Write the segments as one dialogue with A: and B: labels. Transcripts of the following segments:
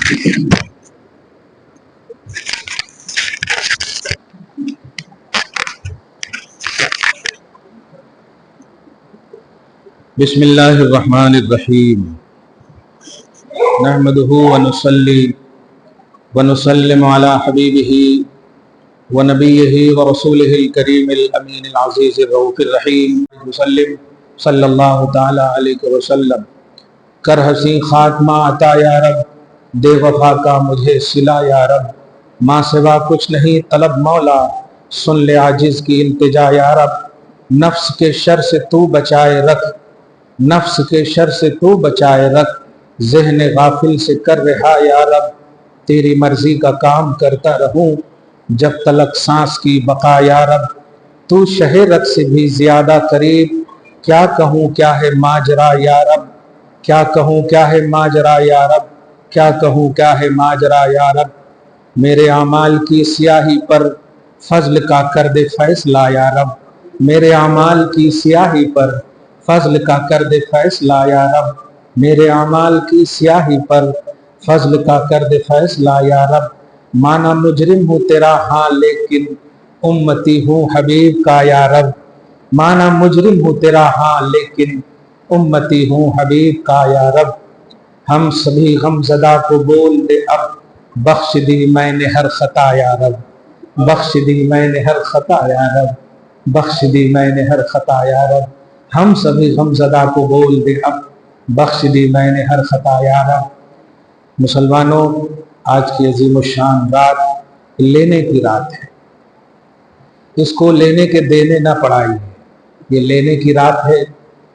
A: بسم اللہ الرحمن الرحیم نحمده ونصلی ونسلم علی حبیبہ ونبیہ ورسولہ الکریم الامین العزیز الرؤوف الرحیم وسلم صلی اللہ تعالی علیہ وسلم۔ کر حسین خاتمہ عطا یا رب، دے وفا کا مجھے صلہ یا رب، ماں سوا کچھ نہیں طلب مولا، سن لے عاجز کی التجا یا رب۔ نفس کے شر سے تو بچائے رکھ، نفس کے شر سے تو بچائے رکھ، ذہن غافل سے کر رہا یا رب۔ تیری مرضی کا کام کرتا رہوں جب تلک سانس کی بقا یا رب۔ تو شہ رگ سے بھی زیادہ قریب، کیا کہوں کیا ہے ماجرا یا رب، کیا کہوں کیا ہے ماجرا یا رب، کیا کہوں کیا ہے ماجرا یا رب۔ میرے اعمال کی سیاہی پر فضل کا کر دے فیصلہ یا رب، میرے اعمال کی سیاہی پر فضل کا کر دے فیصلہ یا رب، میرے اعمال کی سیاہی پر فضل کا کر دے فیصلہ یا رب۔ مانا مجرم ہوں تیرا ہاں لیکن امتی ہوں حبیب کا یا رب، مانا مجرم ہوں تیرا ہاں لیکن امتی ہوں حبیب کا یا رب۔ ہم سبھی غم زدہ کو بول دے اب، بخش دی میں نے ہر خطا یا رب، بخش دی میں نے ہر خطا یا رب، بخش دی میں نے ہر خطا یا رب۔ ہم سبھی غم زدہ کو بول دے اب، بخش دی میں نے ہر خطا یا رب۔ مسلمانوں، آج کی عظیم الشان رات لینے کی رات ہے، اس کو لینے کے دینے نہ پڑھائیے، یہ لینے کی رات ہے،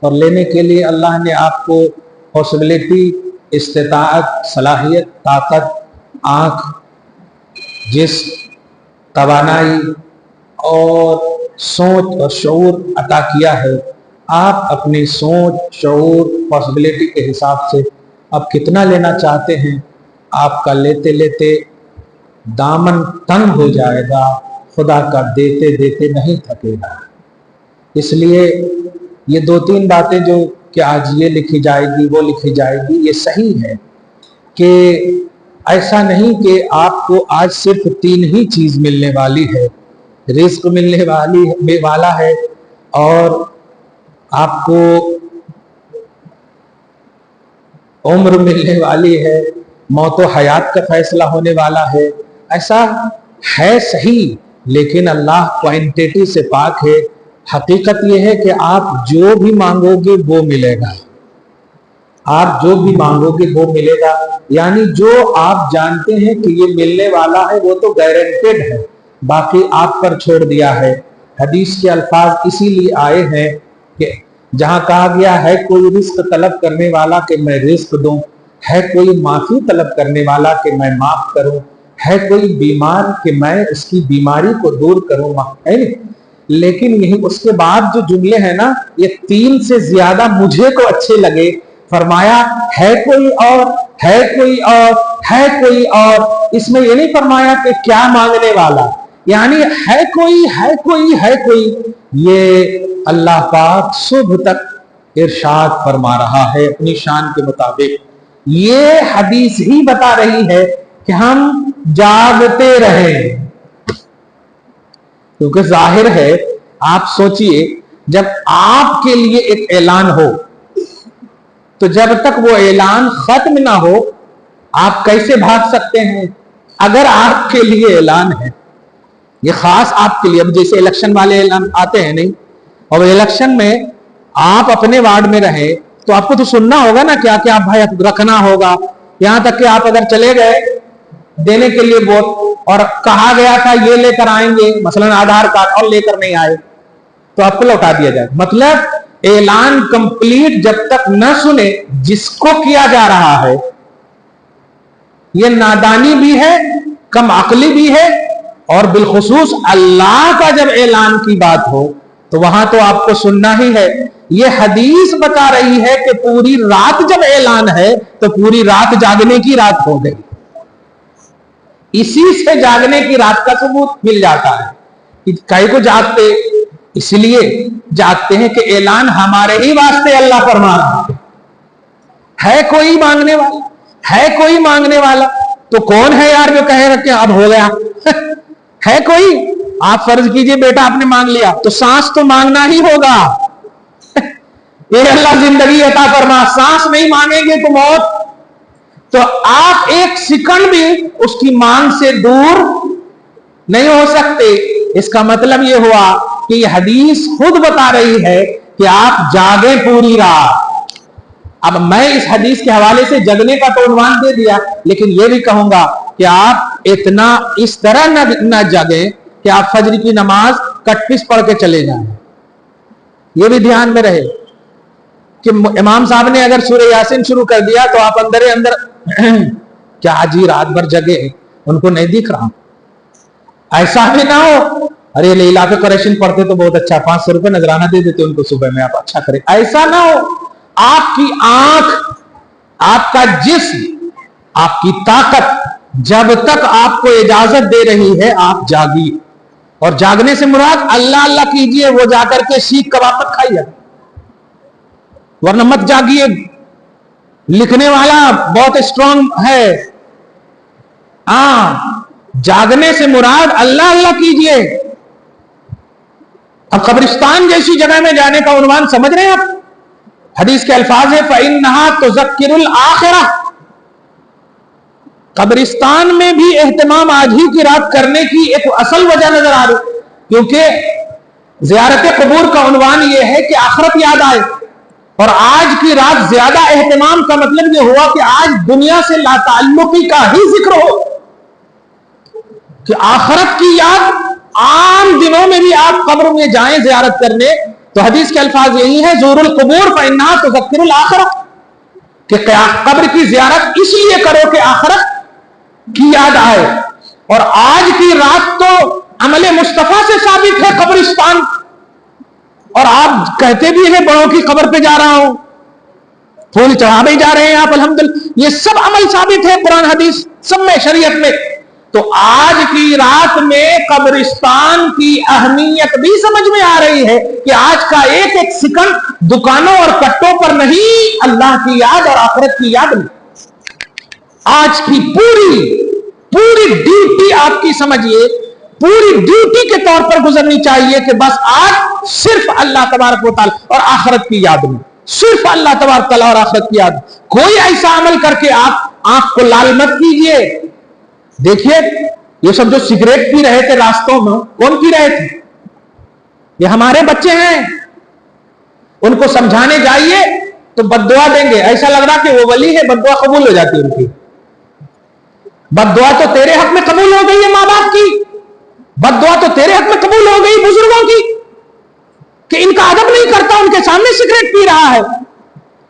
A: اور لینے کے لیے اللہ نے آپ کو پاسبلٹی، استطاعت، صلاحیت، طاقت، آنکھ، جسم، توانائی اور سوچ اور شعور عطا کیا ہے۔ آپ اپنی سوچ، شعور، پاسبلٹی کے حساب سے اب کتنا لینا چاہتے ہیں، آپ کا لیتے لیتے دامن تنگ ہو جائے گا، خدا کا دیتے دیتے نہیں تھکے گا۔ اس لیے یہ دو تین باتیں جو کہ آج یہ لکھی جائے گی وہ لکھی جائے گی، یہ صحیح ہے کہ ایسا نہیں کہ آپ کو آج صرف تین ہی چیز ملنے والی ہے، رزق ملنے والا ہے، اور آپ کو عمر ملنے والی ہے، موت و حیات کا فیصلہ ہونے والا ہے۔ ایسا ہے صحیح، لیکن اللہ کوانٹیٹی سے پاک ہے۔ حقیقت یہ ہے کہ آپ جو بھی مانگو گے وہ ملے گا، آپ جو بھی مانگو گے وہ ملے گا، یعنی جو آپ جانتے ہیں کہ یہ ملنے والا ہے وہ تو گارنٹیڈ ہے، باقی آپ پر چھوڑ دیا ہے۔ حدیث کے الفاظ اسی لیے آئے ہیں کہ جہاں کہا گیا ہے کوئی رزق طلب کرنے والا کہ میں رزق دوں، ہے کوئی معافی طلب کرنے والا کہ میں معاف کروں، ہے کوئی بیمار کہ میں اس کی بیماری کو دور کروں، لیکن یہی اس کے بعد جو جملے ہیں نا، یہ تین سے زیادہ مجھے کو اچھے لگے۔ فرمایا ہے کوئی اور، ہے کوئی اور، ہے کوئی اور، اس میں یہ نہیں فرمایا کہ کیا مانگنے والا، یعنی ہے کوئی ہے کوئی ہے کوئی۔ یہ اللہ پاک صبح تک ارشاد فرما رہا ہے اپنی شان کے مطابق۔ یہ حدیث ہی بتا رہی ہے کہ ہم جاگتے رہیں، کیونکہ ظاہر ہے، آپ سوچئے جب آپ کے لیے ایک اعلان ہو تو جب تک وہ اعلان ختم نہ ہو آپ کیسے بھاگ سکتے ہیں؟ اگر آپ کے لیے اعلان ہے، یہ خاص آپ کے لیے، اب جیسے الیکشن والے اعلان آتے ہیں نہیں، اور الیکشن میں آپ اپنے وارڈ میں رہے تو آپ کو تو سننا ہوگا نا کیا کیا بھائی رکھنا ہوگا، یہاں تک کہ آپ اگر چلے گئے دینے کے لیے ووٹ اور کہا گیا تھا یہ لے کر آئیں گے، مثلا آدھار کارڈ، اور لے کر نہیں آئے تو آپ کو لوٹا دیا جائے۔ مطلب اعلان کمپلیٹ جب تک نہ سنے جس کو کیا جا رہا ہے، یہ نادانی بھی ہے، کم عقلی بھی ہے، اور بالخصوص اللہ کا جب اعلان کی بات ہو تو وہاں تو آپ کو سننا ہی ہے۔ یہ حدیث بتا رہی ہے کہ پوری رات جب اعلان ہے تو پوری رات جاگنے کی رات ہو گئی، اسی سے جاگنے کی رات کا ثبوت مل جاتا ہے۔ کئی کو جاگتے اس لیے جاگتے ہیں کہ اعلان ہمارے ہی واسطے اللہ فرما رہا ہے کوئی مانگنے والا، ہے کوئی مانگنے والا۔ تو کون ہے یار جو کہے گا کہ اب ہو گیا؟ ہے کوئی؟ آپ فرض کیجئے بیٹا آپ نے مانگ لیا تو سانس تو مانگنا ہی ہوگا. یہ اللہ زندگی عطا فرما، سانس نہیں مانگیں گے تو موت. تو آپ ایک سیکنڈ بھی اس کی مانگ سے دور نہیں ہو سکتے. اس کا مطلب یہ ہوا کہ یہ حدیث خود بتا رہی ہے کہ آپ جاگیں پوری رات. اب میں اس حدیث کے حوالے سے جگنے کا تو عنوان دے دیا، لیکن یہ بھی کہوں گا کہ آپ اتنا اس طرح نہ جاگیں کہ آپ فجر کی نماز کٹ پس پڑھ کے چلے جائیں. یہ بھی دھیان میں رہے کہ امام صاحب نے اگر سورہ یاسین شروع کر دیا تو آپ اندر کیا جی رات بھر جگے، ان کو نہیں دکھ رہا. ایسا بھی نہ ہو ارے لیلا کے قریشن پڑھتے تو بہت اچھا، 500 روپے نذرانہ دے دیتے ان کو صبح میں، آپ اچھا کریں. ایسا نہ ہو. آپ کی آنکھ، آپ کا جسم، آپ کی طاقت جب تک آپ کو اجازت دے رہی ہے آپ جاگیے. اور جاگنے سے مراد اللہ اللہ کیجئے، وہ جا کر کے سیخ کباب مت کھائیے، ورنہ مت جاگیے. لکھنے والا بہت اسٹرانگ ہے. جاگنے سے مراد اللہ اللہ کیجئے. اب قبرستان جیسی جگہ میں جانے کا عنوان سمجھ رہے ہیں آپ؟ حدیث کے الفاظ ہے فَإِنَّهَا تُذَكِّرُ الْآخِرَةَ. قبرستان میں بھی اہتمام آج ہی کی رات کرنے کی ایک اصل وجہ نظر آ رہی، کیونکہ زیارت قبور کا عنوان یہ ہے کہ آخرت یاد آئے. اور آج کی رات زیادہ اہتمام کا مطلب یہ ہوا کہ آج دنیا سے لا تعلقی کا ہی ذکر ہو، کہ آخرت کی یاد. عام دنوں میں بھی آپ قبر میں جائیں زیارت کرنے تو حدیث کے الفاظ یہی ہے زور القبور فإنها تذکر الآخرہ، کہ قبر کی زیارت اس لیے کرو کہ آخرت کی یاد آئے. اور آج کی رات تو عمل مصطفیٰ سے ثابت ہے قبرستان. اور آپ کہتے بھی ہیں بڑوں کی قبر پہ جا رہا ہوں، پھول چڑھانے جا رہے ہیں آپ الحمدللہ. یہ سب عمل ثابت ہے قرآن حدیث سب میں، شریعت میں. تو آج کی رات میں قبرستان کی اہمیت بھی سمجھ میں آ رہی ہے کہ آج کا ایک ایک سیکنڈ دکانوں اور کٹوں پر نہیں، اللہ کی یاد اور آخرت کی یاد میں. آج کی پوری ڈیوٹی آپ کی سمجھیے، پوری ڈیوٹی کے طور پر گزرنی چاہیے کہ بس آج صرف اللہ تبارک و تعالی اور آخرت کی یاد میں، صرف اللہ تبارک و تعالی اور آخرت کی یاد. کوئی ایسا عمل کر کے آپ آنکھ کو لال مت کیجئے. دیکھیے یہ سب جو سگریٹ پی رہے تھے راستوں میں، کون پی رہے تھے؟ یہ ہمارے بچے ہیں. ان کو سمجھانے جائیے تو بد دعا دیں گے، ایسا لگ رہا کہ وہ ولی ہے، بد دعا قبول ہو جاتی ہے ان کی. بد دعا تو تیرے حق میں قبول ہو گئی ہے ماں باپ کی، بد دعا تو تیرے حق میں قبول ہو گئی بزرگوں کی، کہ ان کا ادب نہیں کرتا، ان کے سامنے سگریٹ پی رہا ہے.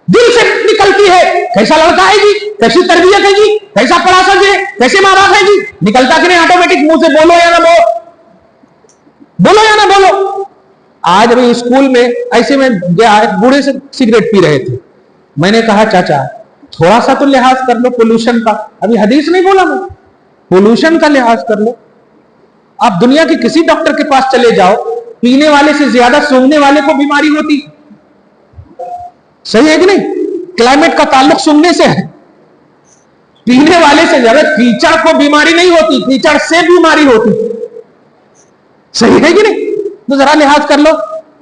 A: دل سے نکلتی ہے، کیسا لڑکا ہے جی، کیسی تربیت ہے جی، کیسا پڑھا سکے، کیسے ماں باپ ہے جی. نکلتا کہ نہیں آٹومیٹک منہ سے، بولو یا نہ بولو یا نہ بولو. آج ابھی اسکول میں ایسے میں گیا، بوڑھے سے سگریٹ پی رہے تھے. میں نے کہا چاچا تھوڑا سا تو لحاظ کر لو پولوشن کا. ابھی حدیث نہیں بولا میں، پولوشن کا لحاظ کر لو. آپ دنیا کے کسی ڈاکٹر کے پاس چلے جاؤ، پینے والے سے زیادہ سونگنے والے کو بیماری ہوتی. صحیح ہے کہ نہیں؟ کلائمیٹ کا تعلق سننے سے ہے. پینے والے سے زیادہ کیچڑ کو بیماری نہیں ہوتی، کیچڑ سے بیماری ہوتی. صحیح ہے کہ نہیں؟ تو ذرا لحاظ کر لو.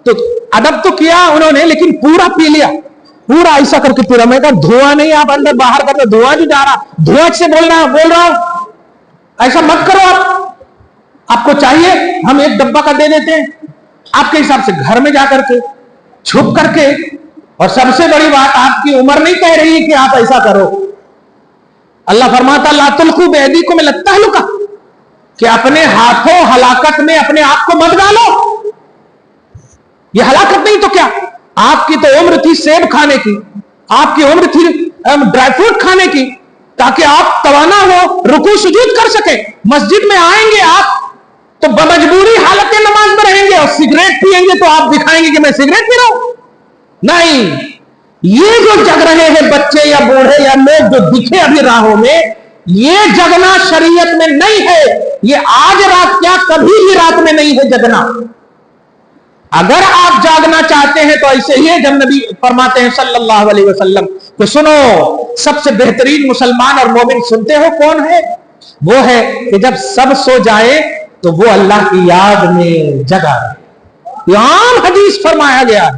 A: تو ادب تو کیا انہوں نے، لیکن پورا پی لیا، پورا ایسا کر کے پورا. میں کہا دھواں نہیں آپ اندر باہر کرتے، دھواں جو جا رہا، دھواں سے بول رہا ہوں. ایسا مت کرو. آپ کو چاہیے ہم ایک ڈبہ کا دے دیتے ہیں آپ کے حساب سے، گھر میں جا کر کے چھپ کر کے. اور سب سے بڑی بات آپ کی عمر نہیں کہہ رہی کہ آپ ایسا کرو. اللہ فرماتا لا تلقوا بأيديكم إلى التهلكة، کہ اپنے ہاتھوں ہلاکت میں اپنے آپ کو مت ڈالو. یہ ہلاکت نہیں تو کیا؟ آپ کی تو عمر تھی سیب کھانے کی، آپ کی عمر تھی ڈرائی فروٹ کھانے کی، تاکہ آپ توانا ہو، رکوع سجود کر سکیں. مسجد میں آئیں گے آپ تو بمجبوری حالت نماز میں رہیں گے، اور سگریٹ پیئیں گے تو آپ دکھائیں گے کہ میں سگریٹ پی رہا ہوں. نہیں، یہ جو جگ رہے ہیں بچے یا بوڑھے یا لوگ جو دکھے ابھی راہوں میں، یہ جگنا شریعت میں نہیں ہے. یہ آج رات کیا کبھی بھی رات میں نہیں ہے جگنا. अगर आप जागना चाहते हैं तो ऐसे ही है, जब नबी फरमाते हैं सल्लल्लाहु अलैहि वसल्लम तो सुनो, सबसे बेहतरीन मुसलमान और मोमिन सुनते हो कौन है? वो है कि जब सब सो जाए तो वो अल्लाह की याद में जगा रहे। आम हदीस फरमाया गया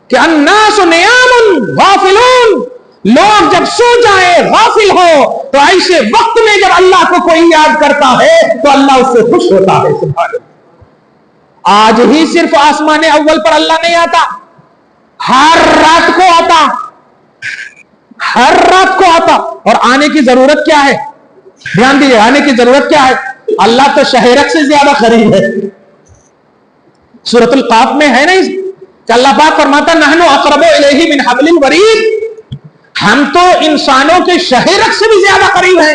A: कि अन्नासु नियामुन गाफिलून, लोग जब सो जाए गाफिल हो तो ऐसे वक्त में जब अल्लाह को कोई याद करता है तो अल्लाह उससे खुश होता है। सुभान अल्लाह। आज ही सिर्फ आसमान अव्वल पर अल्लाह नहीं आता, हर रात को आता, हर रात को आता। और आने की जरूरत क्या है? ध्यान दीजिए, आने की जरूरत क्या है? अल्लाह तो शहरक से ज्यादा करीब है। सूरतुल काफ में है ना, अल्लाह पाक फरमाता नहनु अक़रबु इलैहि मिन हब्लिल वरीद, हम तो इंसानों के शहरक से भी ज्यादा करीब है।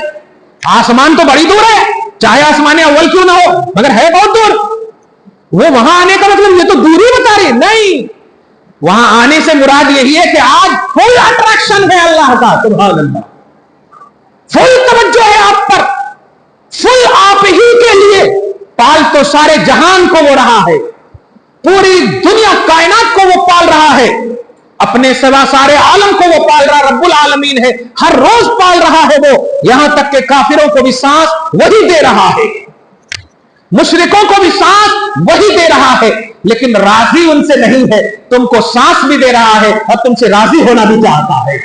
A: आसमान तो बड़ी दूर है, चाहे आसमान अव्वल क्यों ना हो, मगर है बहुत दूर। वो वहां आने का मतलब ये तो दूरी बता रही नहीं, वहां आने से मुराद यही है कि आज फुल अट्रैक्शन है अल्लाह का। सुभान अल्लाह, फुल तवज्जो है आप पर, फुल आप ही के लिए। पाल तो सारे जहान को वो रहा है, पूरी दुनिया कायनात को वो पाल रहा है, अपने सिवा सारे आलम को वो पाल रहा, रब्बुल आलमीन है, हर रोज पाल रहा है वो। यहां तक के काफिरों को भी सांस वही दे रहा है, मुशरिकों को भी सांस वही दे रहा है, लेकिन राजी उनसे नहीं है। तुमको सांस भी दे रहा है और तुमसे राजी होना भी चाहता है।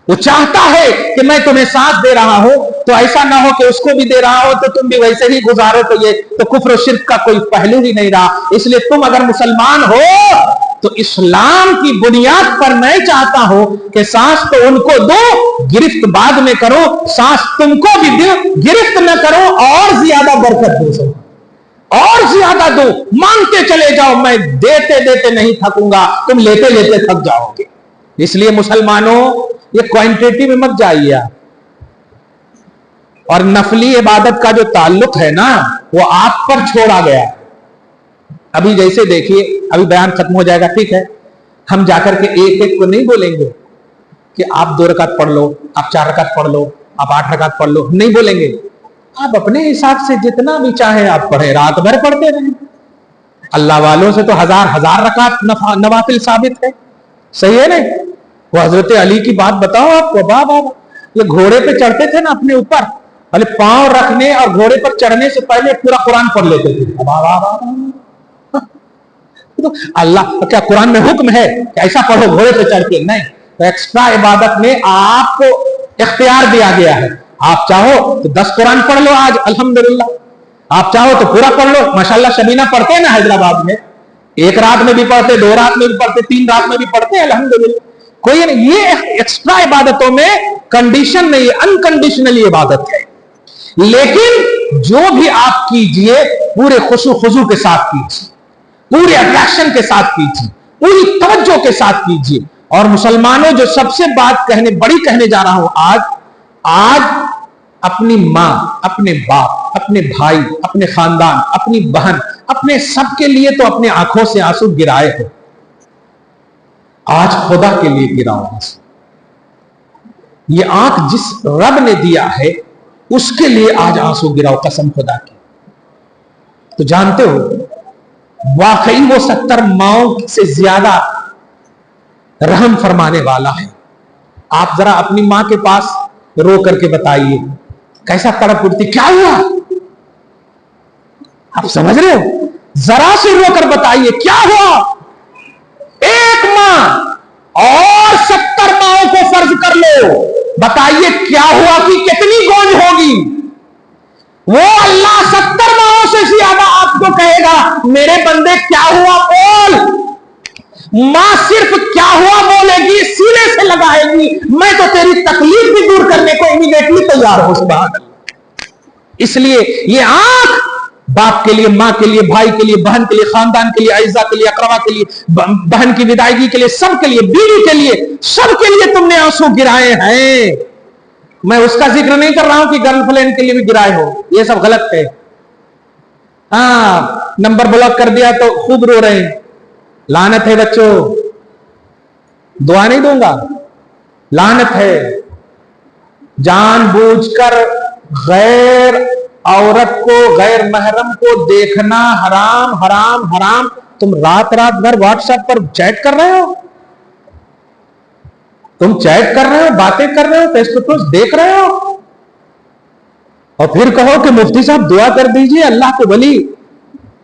A: वो चाहता है कि मैं तुम्हें सांस दे रहा हूं तो ऐसा ना हो कि उसको भी दे रहा हो तो तुम भी वैसे ही गुजारो, तो ये तो कुफ्र शिर्क का कोई पहलू ही नहीं रहा। इसलिए तुम अगर मुसलमान हो तो इस्लाम की बुनियाद पर मैं चाहता हूं कि सांस तो उनको दो, गिरफ्त बाद में करो, सांस तुमको भी दो, गिरफ्त न करो, और ज्यादा बरकत दो, और ज्यादा दो, मांगते चले जाओ, मैं देते देते नहीं थकूंगा, तुम लेते लेते थक जाओगे। इसलिए मुसलमानों, ये क्वांटिटी में मत जाइए। और नफली इबादत का जो ताल्लुक है ना, वो आप पर छोड़ा गया। अभी जैसे देखिए, अभी बयान खत्म हो जाएगा, ठीक है, हम जाकर के एक एक को नहीं बोलेंगे कि आप 2 रकात पढ़ लो, आप 4 रकात पढ़ लो, आप 8 रकात पढ़ लो, नहीं बोलेंगे। आप अपने हिसाब से जितना भी चाहे आप पढ़े, रात भर पढ़ते रहें। अल्लाह वालों से तो हजार रकात नवाफिल साबित है, सही है ना। वो हजरत अली की बात बताओ आपको, बाबा ये घोड़े पे चढ़ते थे ना अपने ऊपर, अरे पांव रखने और घोड़े पर चढ़ने से पहले पूरा कुरान पढ़ लेते थे। तो अल्लाह क्या कुरान में हुक्म है कि ऐसा पढ़ो घोड़े पे चढ़ के? नहीं। तो एक्स्ट्रा इबादत में आपको इख्तियार दिया गया है। आप चाहो तो 10 कुरान पढ़ लो आज, अल्हम्दुलिल्लाह। आप चाहो तो पूरा पढ़ लो, माशाल्लाह। शबीना पढ़ते हैं ना हैदराबाद में, 1 रात में भी पढ़ते, 2 रात में भी पढ़ते, 3 रात में भी पढ़ते हैं, अल्हम्दुलिल्लाह। कोई नहीं, ये एक्स्ट्रा इबादतों में कंडीशन नहीं है, अनकंडीशनली इबादत है। लेकिन जो भी आप कीजिए पूरे खुशू खुजू के साथ कीजिए, पूरे अट्रैक्शन के साथ कीजिए, पूरी तवज्जो के साथ कीजिए। और मुसलमानों, जो सबसे बात बड़ी कहने जा रहा हूं आज अपनी मां, अपने बाप, अपने भाई, अपने खानदान, अपनी बहन, अपने सबके लिए तो अपने आंखों से आंसू गिराए हो। आज खुदा के लिए गिराओ आंसू। ये आंख जिस रब ने दिया है उसके लिए आज आंसू गिराओ, कसम खुदा की। तो जानते हो, वाकई वो 70 माओं से ज्यादा रहम फरमाने वाला है। आप जरा अपनी मां के पास रो करके बताइए कैसा तड़प उठती, क्या हुआ? आप समझ रहे हो? जरा से रो कर बताइए क्या हुआ। एक मां और 70 माओं को फर्ज कर लो, बताइए क्या हुआ कि कितनी गौज होगी। वो अल्लाह 70 माओं से ज्यादा आपको कहेगा मेरे बंदे क्या हुआ बोल। मां सिर्फ क्या हुआ बोलेगी, सीने से लगाएगी, मैं तो तेरी तकलीफ भी दूर करने को इमीडिएटली तैयार हूं। सुभान अल्लाह। इसलिए ये आंख बाप के लिए, मां के लिए, भाई के लिए, बहन के लिए, खानदान के लिए, अइज़ा के लिए, अकरबा के लिए, बहन की विदायगी के लिए, सब के लिए, बीवी के लिए, सब के लिए तुमने आंसू गिराए हैं। मैं उसका जिक्र नहीं कर रहा हूं कि गर्लफ्रेंड के लिए भी गिराए हो, ये सब गलत है। हाँ, नंबर ब्लॉक कर दिया तो खूब रो रहे हैं, लानत है बच्चों, दुआ नहीं दूंगा, लानत है। जानबूझकर गैर عورت کو غیر محرم کو دیکھنا حرام حرام حرام. تم رات رات بھر واٹس ایپ پر چیٹ کر رہے ہو, تم چیٹ کر رہے ہو, باتیں کر رہے ہو, فیس ٹو فیس دیکھ رہے ہو, اور پھر کہو کہ مفتی صاحب دعا کر دیجئے اللہ کے ولی.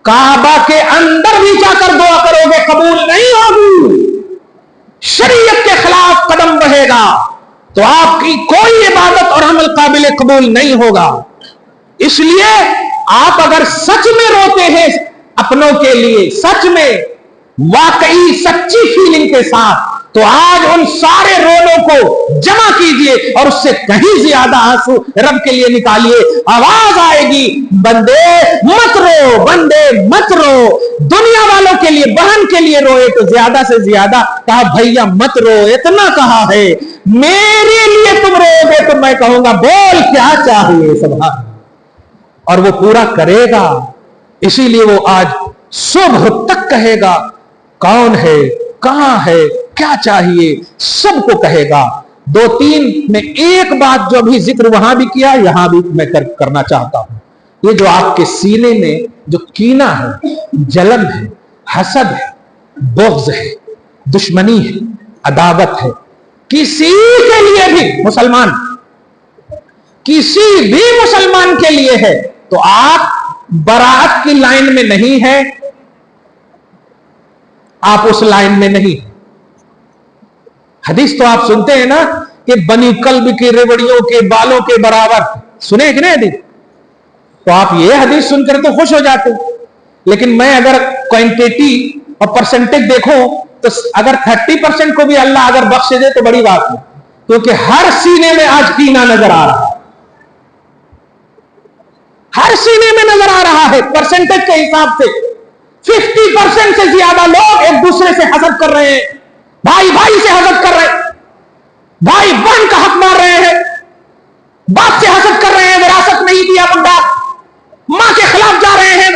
A: کعبہ کے اندر بھی جا کر دعا کرو گے قبول نہیں ہوگی. شریعت کے خلاف قدم بڑھے گا تو آپ کی کوئی عبادت اور عمل قابل قبول نہیں ہوگا. اس لیے آپ اگر سچ میں روتے ہیں اپنوں کے لیے, سچ میں واقعی سچی فیلنگ کے ساتھ, تو آج ان سارے رولوں کو جمع کیجئے اور اس سے کہیں زیادہ آنسو رب کے لیے نکالیے. آواز آئے گی, بندے مت رو, بندے مت رو. دنیا والوں کے لیے, بہن کے لیے روئے تو زیادہ سے زیادہ کہا بھیا مت رو, اتنا کہا ہے. میرے لیے تم رو گے تو میں کہوں گا بول کیا چاہیے سبحان, اور وہ پورا کرے گا. اسی لیے وہ آج صبح تک کہے گا کون ہے, کہاں ہے, کیا چاہیے, سب کو کہے گا. 2-3 میں ایک بات جو بھی ذکر وہاں بھی کیا یہاں بھی میں کرنا چاہتا ہوں. یہ جو آپ کے سینے میں جو کینہ ہے, جلن ہے, حسد ہے, بغض ہے, دشمنی ہے, عداوت ہے, کسی کے لیے بھی مسلمان, کسی بھی مسلمان کے لیے ہے, تو آپ برات کی لائن میں نہیں ہے, آپ اس لائن میں نہیں. حدیث تو آپ سنتے ہیں نا کہ بنی کلب کی ریوڑیوں کے بالوں کے برابر, سنے کہ نہیں حدیث؟ تو آپ یہ حدیث سن کر تو خوش ہو جاتے, لیکن میں اگر کوانٹیٹی اور پرسنٹیج دیکھوں تو اگر 30% کو بھی اللہ اگر بخش دے تو بڑی بات ہے, کیونکہ ہر سینے میں آج کینہ نظر آ رہا ہے, ہر سینے میں نظر آ رہا ہے. پرسنٹیج کے حساب سے 50% سے زیادہ لوگ ایک دوسرے سے حسد کر رہے ہیں, بھائی بھائی سے حسد کر رہے ہیں, بھائی بہن کا حق مار رہے ہیں, باپ سے حسد کر رہے ہیں, وراثت نہیں دیا بندہ, ماں کے خلاف جا رہے ہیں,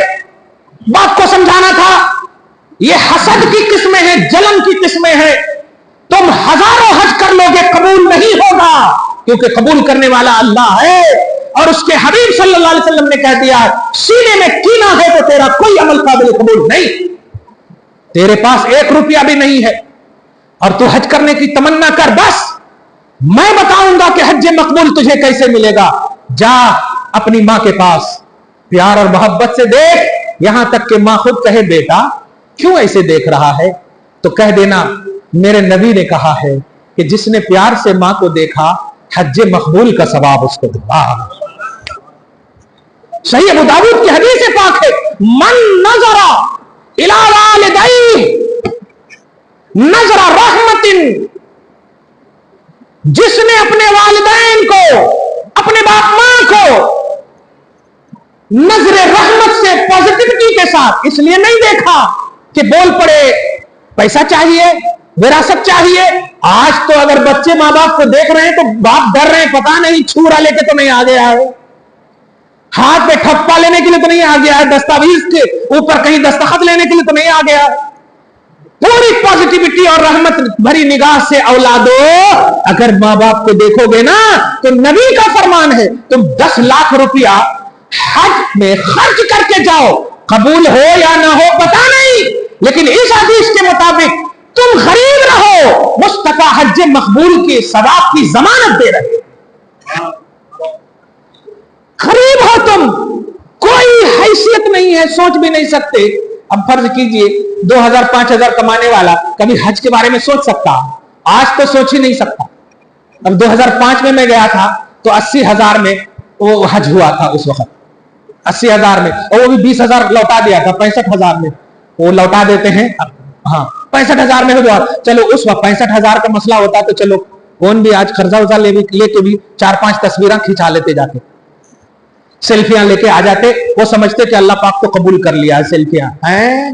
A: باپ کو سمجھانا تھا. یہ حسد کی قسمیں ہیں, جلن کی قسمیں ہیں. تم ہزاروں حج کر لو گے قبول نہیں ہوگا, کیونکہ قبول کرنے والا اللہ ہے, اور اس کے حبیب صلی اللہ علیہ وسلم نے کہہ دیا سینے میں کینہ ہے تو تیرا کوئی عمل قابل قبول نہیں. تیرے پاس 1 روپیہ بھی نہیں ہے اور تو حج کرنے کی تمنا کر, بس میں بتاؤں گا کہ حج مقبول تجھے کیسے ملے گا. جا اپنی ماں کے پاس پیار اور محبت سے دیکھ, یہاں تک کہ ماں خود کہے بیٹا کیوں ایسے دیکھ رہا ہے, تو کہہ دینا میرے نبی نے کہا ہے کہ جس نے پیار سے ماں کو دیکھا حج مقبول کا ثواب اس کو دے. صحیح ابو داؤد کی حدیث پاک ہے, من نظر الی والدیہ نظر رحمت, جس نے اپنے والدین کو, اپنے باپ ماں کو نظر رحمت سے پازیٹیوٹی کے ساتھ اس لیے نہیں دیکھا کہ بول پڑے پیسہ چاہیے, وراثت چاہیے. آج تو اگر بچے ماں باپ کو دیکھ رہے ہیں تو باپ ڈر رہے ہیں, پتا نہیں چھورا لے کے تو نہیں آ گیا ہے, ہاتھ پہ ٹھپا لینے کے لیے تو نہیں آ گیا ہے, دستاویز کے اوپر کہیں دستخط لینے کے لیے تو نہیں آ گیا ہے. پوری پازیٹیوٹی اور رحمت بھری نگاہ سے اولادو اگر ماں باپ کو دیکھو گے نا تو نبی کا فرمان ہے تم 10 لاکھ روپیہ حج میں خرچ کر کے جاؤ, قبول ہو یا نہ ہو پتا نہیں, لیکن اس حدیث کے مطابق تم غریب رہو, مصطفیٰ حج مقبول کے ثواب کی ضمانت دے رہے. غریب ہو تم, کوئی حیثیت نہیں ہے, سوچ بھی نہیں سکتے. اب فرض کیجئے 2000-5000 کمانے والا کبھی حج کے بارے میں سوچ سکتا, آج تو سوچ ہی نہیں سکتا. اب 2005 میں گیا تھا تو 80,000 میں وہ حج ہوا تھا, اس وقت 80,000 میں, اور وہ بھی 20,000 لوٹا دیا تھا. 65,000 میں وہ لوٹا دیتے ہیں, ہاں 65,000 میں ہوا. چلو اس وقت 65,000 کا مسئلہ ہوتا تو چلو کون بھی آج قرضہ ورضہ لے کے بھی 4-5 تصویریں کھینچا لیتے, جاتے سیلفیاں لے کے آ جاتے. وہ سمجھتے کہ اللہ پاک تو قبول کر لیا ہے سیلفیاں ہیں.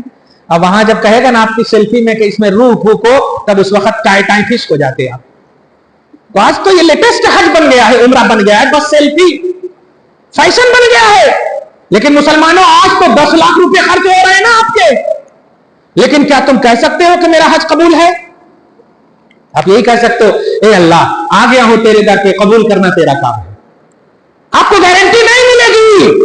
A: اب وہاں جب کہے گا نا آپ کی سیلفی میں کہ اس میں روح پھونکو کو, تب اس وقت ٹائیں خشک ہو جاتے آپ. تو آج تو یہ لیٹسٹ حج بن گیا ہے, عمرہ بن گیا ہے, بس سیلفی فیشن بن گیا ہے. لیکن مسلمانوں آج تو 10 لاکھ روپے خرچ ہو رہے ہیں نا آپ کے, لیکن کیا تم کہہ سکتے ہو کہ میرا حج قبول ہے؟ آپ یہی کہہ سکتے ہو اے اللہ آ گیا ہوں تیرے در پہ, قبول کرنا تیرا کام ہے. آپ کو گارنٹی نہیں ملے लगी,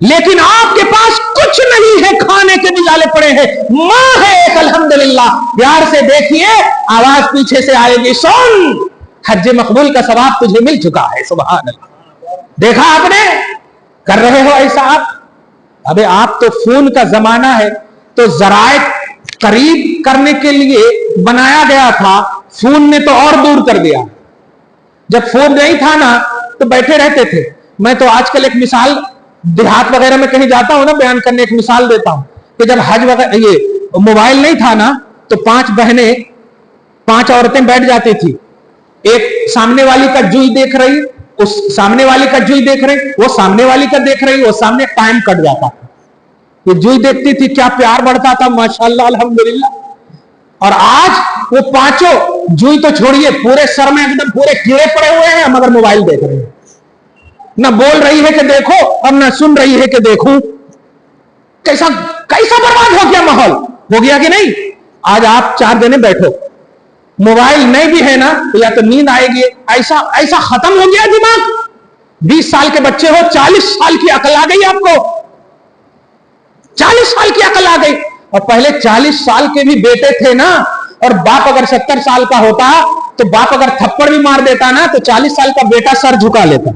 A: लेकिन आपके पास कुछ नहीं है, खाने के भी लाले पड़े हैं, मां है एक अल्हम्दुलिल्लाह, प्यार से देखिए, आवाज पीछे से आएगी, सुन हज मकबूल का सवाब तुझे मिल चुका है। सुभान अल्लाह। देखा आपने, कर रहे हो ऐसा आप? अबे आप तो फोन का जमाना है, तो जराए करीब करने के लिए बनाया गया था, फोन ने तो और दूर कर दिया। जब फोन नहीं था ना तो बैठे रहते थे। मैं तो आजकल एक मिसाल देहात वगैरह में कहीं जाता हूं ना, बयान करने एक मिसाल देता हूं कि जब हज वगैरह ये मोबाइल नहीं था ना, तो 5 बहनें 5 औरतें बैठ जाती थी, एक सामने वाली का जुई देख रही, उस सामने वाली का जुई देख रही, वो सामने वाली का देख रही, वो सामने, टाइम कट जाता था। ये जुई देखती थी, क्या प्यार बढ़ता था, माशाअल्लाह अल्हम्दुलिल्लाह। और आज वो पांचों, जुई तो छोड़िए, पूरे सर में एकदम पूरे कीड़े पड़े हुए हैं, मगर मोबाइल देख रहे हैं, ना बोल रही है कि देखो और ना सुन रही है कि देखूं। कैसा कैसा बर्बाद हो गया माहौल, हो गया कि नहीं? आज आप 4 जने बैठो, मोबाइल नहीं भी है ना तो या तो नींद आएगी, ऐसा ऐसा खत्म हो गया दिमाग। 20 साल के बच्चे हो, 40 साल की अकल आ गई आपको, 40 साल की अकल आ गई। और पहले 40 साल के भी बेटे थे ना, और बाप अगर 70 साल का होता तो बाप अगर थप्पड़ भी मार देता ना तो 40 साल का बेटा सर झुका लेता।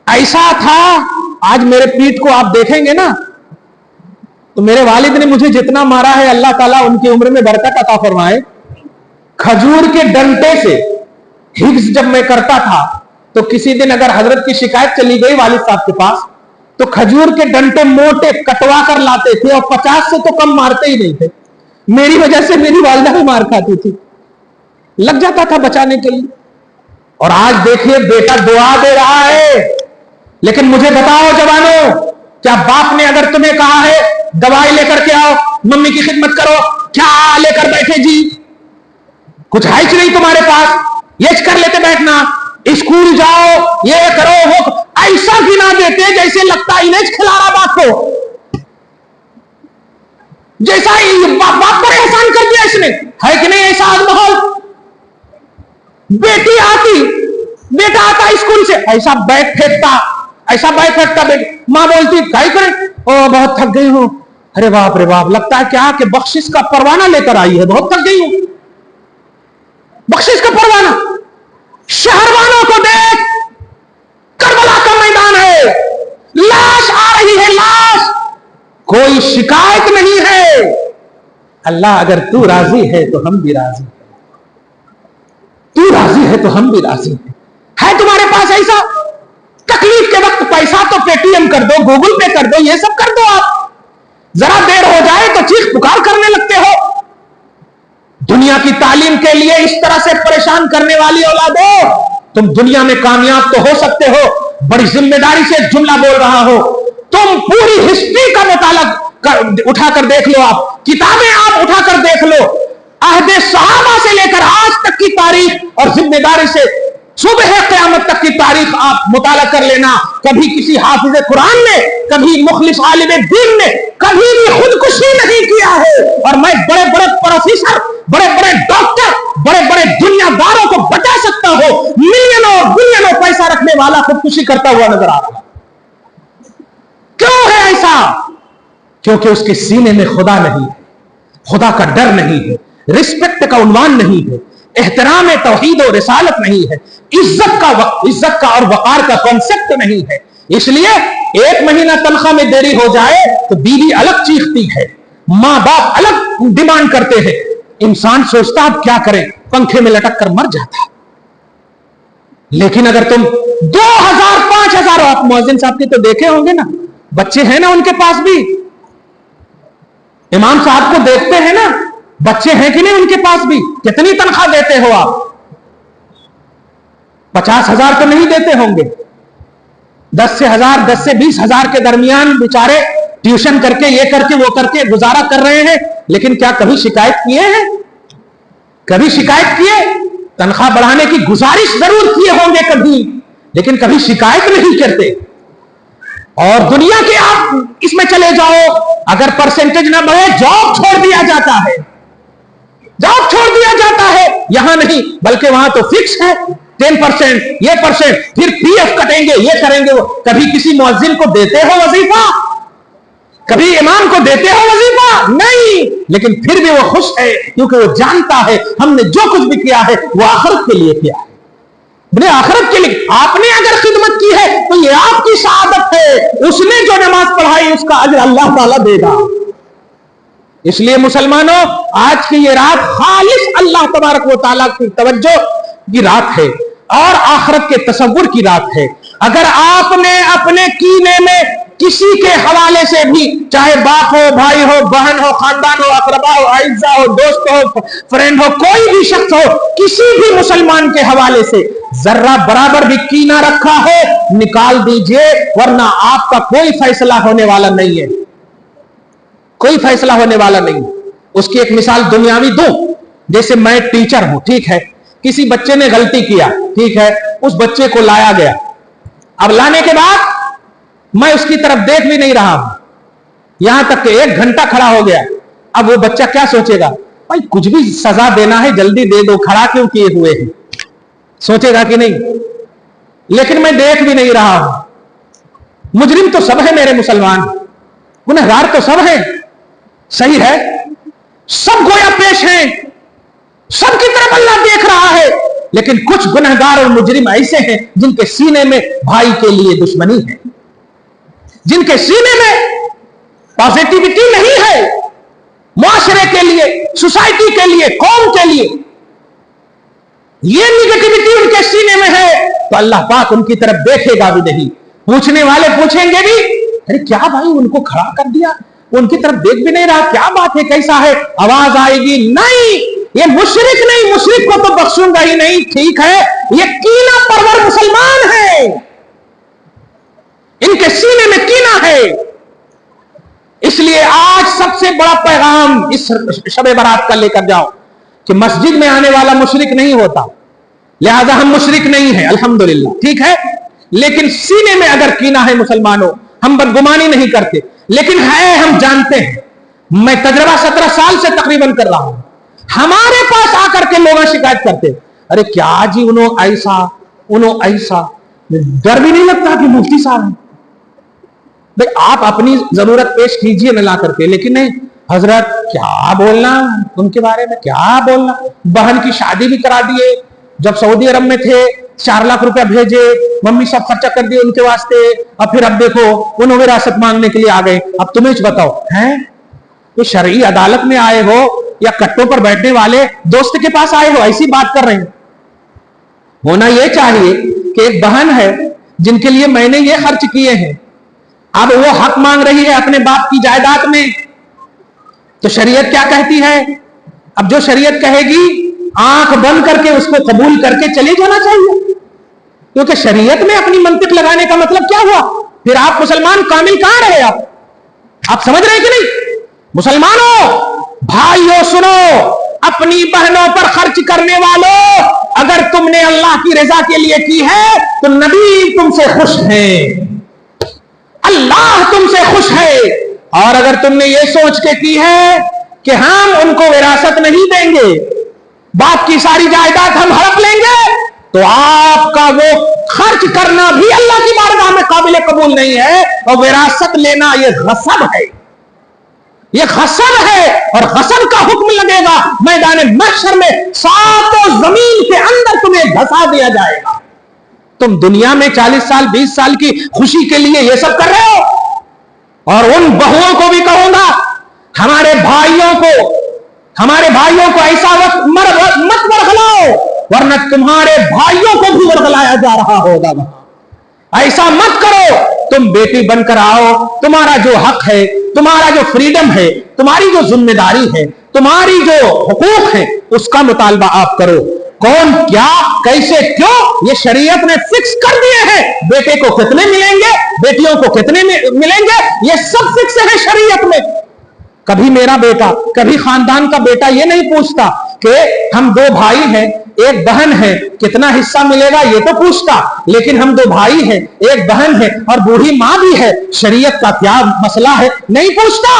A: ऐसा था। आज मेरे पीठ को आप देखेंगे ना तो मेरे वालिद ने मुझे जितना मारा है, अल्लाह ताला उनकी उम्र में बरकत अता फरमाए। खजूर के डंडे से हिफ्ज जब मैं करता था तो किसी दिन अगर हजरत की शिकायत चली गई वालिद साहब के पास, तो खजूर के डंडे मोटे कटवा कर लाते थे, और 50 से तो कम मारते ही नहीं थे। मेरी वजह से मेरी वालिदा भी मार खाती थी, लग जाता था बचाने के लिए। और आज देखिए बेटा दुआ दे रहा है। लेकिन मुझे बताओ जवानों, क्या बाप ने अगर तुम्हें कहा है दवाई लेकर के आओ, मम्मी की खिदमत करो, क्या लेकर बैठे जी? कुछ है ही नहीं तुम्हारे पास, ये कर लेते बैठना, स्कूल जाओ, ये करो वो, ऐसा गिना देते जैसे लगता है इन्हें खिला रहा बाप को, जैसा बाप पर एहसान कर दिया इसने, है कि नहीं ऐसा आज माहौल? बेटी आती, बेटा आता स्कूल से, ऐसा बैग फेंकता, ऐसा बैग फेंकता, मां बोलती क्या करें? ओ बहुत थक गई हूं। अरे बाप रे बाप, लगता है क्या कि बख्शिश का परवाना लेकर आई है, बहुत थक गई हूं। बख्शिश का परवाना। शहरवानों को देख, करबला का मैदान है, लाश आ रही है, लाश, कोई शिकायत नहीं है। अल्लाह अगर तू राजी है तो हम भी राजी हैं, तू राजी है तो हम भी राजी हैं। है तुम्हारे पास ऐसा? तकलीफ के वक्त पैसा तो पेटीएम कर दो, गूगल पे कर दो, ये सब कर दो आप। जरा देर हो जाए तो चीख पुकार करने लगते हो। दुनिया की तालीम के लिए इस तरह से परेशान करने वाली औलादो, तुम दुनिया में कामयाब तो हो सकते हो, बड़ी जिम्मेदारी से जुमला बोल रहा हो, तुम पूरी हिस्ट्री का मुताला उठाकर देख लो, आप किताबें आप उठाकर देख लो, अहदे सहाबा से लेकर आज तक की तारीख, और जिम्मेदारी से सुबह क़यामत तक की तारीख आप मुताला कर लेना। कभी किसी हाफिज कुरान ने, कभी मुखलिस आलिम दीन ने कभी भी खुदकुशी नहीं किया है। और मैं बड़े बड़े प्रोफेसर, बड़े बड़े डॉक्टर, बड़े बड़े दुनियादारों को बता सकता हूं, मिलियनों बिलियनों पैसा रखने वाला खुदकुशी करता हुआ नजर आ रहा। क्यों है ऐसा? क्योंकि उसके सीने में खुदा नहीं है, खुदा का डर नहीं है, रिस्पेक्ट का उन्वान नहीं है, एहतराम तौहीद और रिसालत नहीं है, इज्जत का और वकार का कॉन्सेप्ट नहीं है। इसलिए 1 महीना तनख्वाह में देरी हो जाए तो बीवी अलग चीखती है, मां बाप अलग डिमांड करते हैं, इंसान सोचता अब क्या करें, पंखे में लटक कर मर जाता। लेकिन अगर तुम 2000 5000, आप मुअज्जिन साहब के तो देखे होंगे ना, बच्चे हैं ना उनके पास भी, इमाम साहब को देखते हैं ना, बच्चे हैं कि नहीं उनके पास भी? कितनी तनख्वाह देते हो आप? 50,000 तो नहीं देते होंगे, 10 से 20,000 के दरमियान बेचारे ट्यूशन करके, ये करके, वो करके गुजारा कर रहे हैं। लेकिन क्या कभी शिकायत किए हैं? कभी शिकायत किए? तनख्वाह बढ़ाने की गुजारिश जरूर किए होंगे कभी, लेकिन कभी शिकायत नहीं करते। और दुनिया के आप इसमें चले जाओ, अगर परसेंटेज ना बढ़े जॉब छोड़ दिया जाता है, जॉब छोड़ दिया जाता है। यहां नहीं, बल्कि वहां तो फिक्स है, 10%, ये %, फिर PF कटेंगे, ये करेंगे वो। कभी किसी मुअज्जिन को देते हो वजीफा? कभी इमाम को देते हो वजीफा? नहीं। लेकिन फिर भी वो खुश है, क्योंकि वो जानता है हमने जो कुछ भी किया है वो आखिरत के लिए किया है। बोले आखिरत के लिए आपने अगर खिदमत की है तो ये आपकी शहादत है। उसने जो नमाज पढ़ाई उसका अजर अल्लाह ताला देगा। इसलिए मुसलमानों, आज की ये रात खालिस अल्लाह तबारक व तआला की तवज्जो की रात है और आखिरत के तसव्वुर की रात है। अगर आपने अपने कीने में किसी के हवाले से भी, चाहे बाप हो, भाई हो, बहन हो, खानदान हो, अकरबा हो, आइज़ा हो, दोस्त हो, फ्रेंड हो, कोई भी शख्स हो, किसी भी मुसलमान के हवाले से जर्रा बराबर भी कीना रखा है, निकाल दीजिए, वरना आपका कोई फैसला होने वाला नहीं है। कोई फैसला होने वाला नहीं। उसकी एक मिसाल दुनियावी दूं। जैसे मैं टीचर हूं, ठीक है, किसी बच्चे ने गलती किया, ठीक है, उस बच्चे को लाया गया। अब लाने के बाद मैं उसकी तरफ देख भी नहीं रहा हूं, यहां तक कि 1 घंटा खड़ा हो गया। अब वो बच्चा क्या सोचेगा? भाई कुछ भी सजा देना है जल्दी दे दो, खड़ा क्यों किए हुए हैं, सोचेगा कि नहीं? लेकिन मैं देख भी नहीं रहा हूं। मुजरिम तो सब है मेरे मुसलमान, गुनहगार तो सब है, सही है, सब गोया पेश हैं, सबकी तरफ अल्लाह देख रहा है। लेकिन कुछ गुनहगार और मुजरिम ऐसे हैं जिनके सीने में भाई के लिए दुश्मनी है, जिनके सीने में पॉजिटिविटी नहीं है, मुआशरे के लिए, सोसाइटी के लिए, कौम के लिए ये निगेटिविटी उनके सीने में है, तो अल्लाह पाक उनकी तरफ देखेगा भी नहीं। पूछने वाले पूछेंगे भी, अरे क्या भाई उनको खड़ा कर दिया, उनकी तरफ देख भी नहीं रहा, क्या बात है, कैसा है? आवाज आएगी, नहीं ये मुशरिक नहीं, मुशरिक को तो बख्शूंगा ही नहीं, ठीक है, ये कीना परवर मुसलमान है, इनके सीने में कीना है। इसलिए आज सबसे बड़ा पैगाम इस शब बारात का लेकर जाओ कि मस्जिद में आने वाला मुशरिक नहीं होता, लिहाजा हम मुशरिक नहीं है, अल्हम्दुलिल्लाह, ठीक है। लेकिन सीने में अगर कीना है मुसलमानों, हम बदगुमानी नहीं करते, लेकिन है, हम जानते हैं। मैं तजर्बा 17 साल से तकरीबन कर रहा हूं। हमारे पास आकर के लोग शिकायत करते, अरे क्या जी उन्होंने ऐसा, उन्होंने ऐसा। डर भी नहीं लगता कि मुफ्ती साहब हैं? भाई आप अपनी जरूरत पेश कीजिए न ला करके, लेकिन नहीं हजरत क्या बोलना उनके बारे में, क्या बोलना। बहन की शादी भी करा दिए, जब सऊदी अरब में थे 4 लाख रुपया भेजे, मम्मी सब खर्चा कर दिए उनके वास्ते, और फिर अब देखो उन्होंने विरासत मांगने के लिए आ गए। अब तुम्हें बताओ, हैं तो शरई अदालत में आए हो या कट्टों पर बैठने वाले दोस्त के पास आए हो, ऐसी बात कर रहे हैं। होना यह चाहिए कि एक बहन है जिनके लिए मैंने ये खर्च किए हैं, अब वो हक मांग रही है अपने बाप की जायदाद में, तो शरीयत क्या कहती है? अब जो शरीयत कहेगी आंख बंद करके उसको कबूल करके चले जाना चाहिए, क्योंकि शरीयत में अपनी मंतिक लगाने का मतलब क्या हुआ? फिर आप मुसलमान कामिल कहां रहे? आप समझ रहे कि नहीं? मुसलमानों, भाइयों सुनो, अपनी बहनों पर खर्च करने वालों, अगर तुमने अल्लाह की रजा के लिए की है तो नबी तुमसे खुश है, अल्लाह तुमसे खुश है। और अगर तुमने ये सोच के की है कि हम उनको विरासत नहीं देंगे, बाप की सारी जायदाद हम हड़प लेंगे, तो आपका वो खर्च करना भी अल्लाह की बारगाह में काबिल कबूल नहीं है। और विरासत लेना ये गसब है, ये गसब है, और गसब का हुक्म लगेगा मैदान महशर में, सातों जमीन के अंदर तुम्हें धसा दिया जाएगा। तुम दुनिया में 40 साल 20 साल की खुशी के लिए ये सब कर रहे हो। और उन बहुओं को भी कहूंगा, हमारे भाइयों को ऐसा वक्त मत बरगलाओ, वरना तुम्हारे भाइयों को भी बरगलाया जा रहा होगा। ऐसा मत करो, तुम बेटी बनकर आओ, तुम्हारा जो हक है, तुम्हारा जो फ्रीडम है, तुम्हारी जो जिम्मेदारी है, तुम्हारी जो हुकूक है, उसका मुतालबा आप करो। कौन क्या कैसे क्यों ये शरीयत ने फिक्स कर दिए हैं। बेटे को कितने मिलेंगे, बेटियों को कितने मिलेंगे, ये सब फिक्स है शरीयत में। कभी मेरा बेटा, कभी खानदान का बेटा ये नहीं पूछता कि हम 2 भाई हैं, 1 बहन है, कितना हिस्सा मिलेगा, ये तो पूछता। लेकिन हम 2 भाई हैं, 1 बहन है और बूढ़ी मां भी है, शरीयत का क्या मसला है, नहीं पूछता।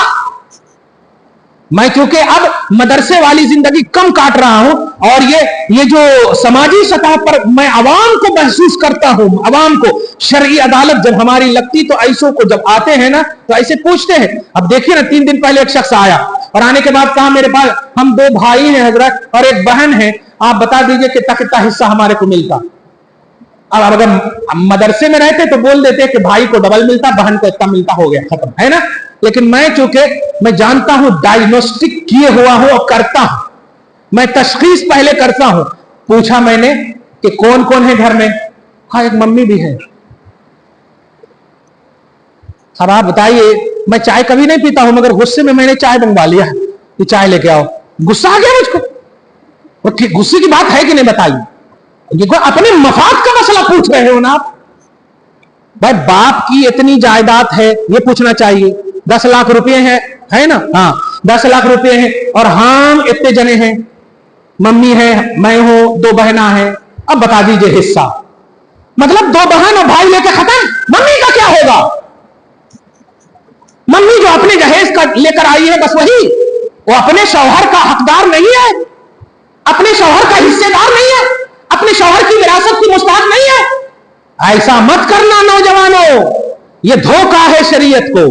A: मैं क्योंकि अब मदरसे वाली जिंदगी कम काट रहा हूं, और ये जो समाजी सतह पर मैं अवाम को महसूस करता हूं, अवाम को शरई अदालत जब हमारी लगती तो ऐसों को जब आते हैं ना तो ऐसे पूछते हैं। अब देखिए ना, 3 दिन पहले एक शख्स आया और आने के बाद कहा मेरे पास हम 2 भाई हैं हजरत और एक बहन है, आप बता दीजिए कितना कितना हिस्सा हमारे को मिलता। अब अगर मदरसे में रहते तो बोल देते कि भाई को डबल मिलता, बहन को इतना मिलता, हो गया, खत्म, है ना। लेकिन मैं चूंकि मैं जानता हूं, डायग्नोस्टिक किए हुआ हूं और करता हूं, मैं तशखीस पहले करता हूं। पूछा मैंने कि कौन कौन है घर में? हाँ, एक मम्मी भी है। अब आप बताइए, मैं चाय कभी नहीं पीता हूं मगर गुस्से में मैंने चाय मंगवा लिया कि चाय लेके आओ, गुस्सा आ गया मुझको। गुस्से की बात है कि नहीं बताइए? ये कोई अपने मफाद का मसला पूछ रहे हो ना आप? भाई बाप की इतनी जायदाद है ये पूछना चाहिए। 10 लाख रुपए है ना? हाँ, 10 लाख रुपए हैं और हम इतने जने हैं, मम्मी है, मैं हूं, 2 बहना है। अब बता दीजिए हिस्सा, मतलब 2 बहन और भाई लेके खत्म। मम्मी का क्या होगा? मम्मी जो अपने जहेज का लेकर आई है बस वही, वो अपने शौहर का हकदार नहीं है, अपने शौहर का हिस्सेदार नहीं है, अपने शौहर की विरासत की मुस्तहक नहीं है। ऐसा मत करना नौजवानों, ये धोखा है शरीयत को।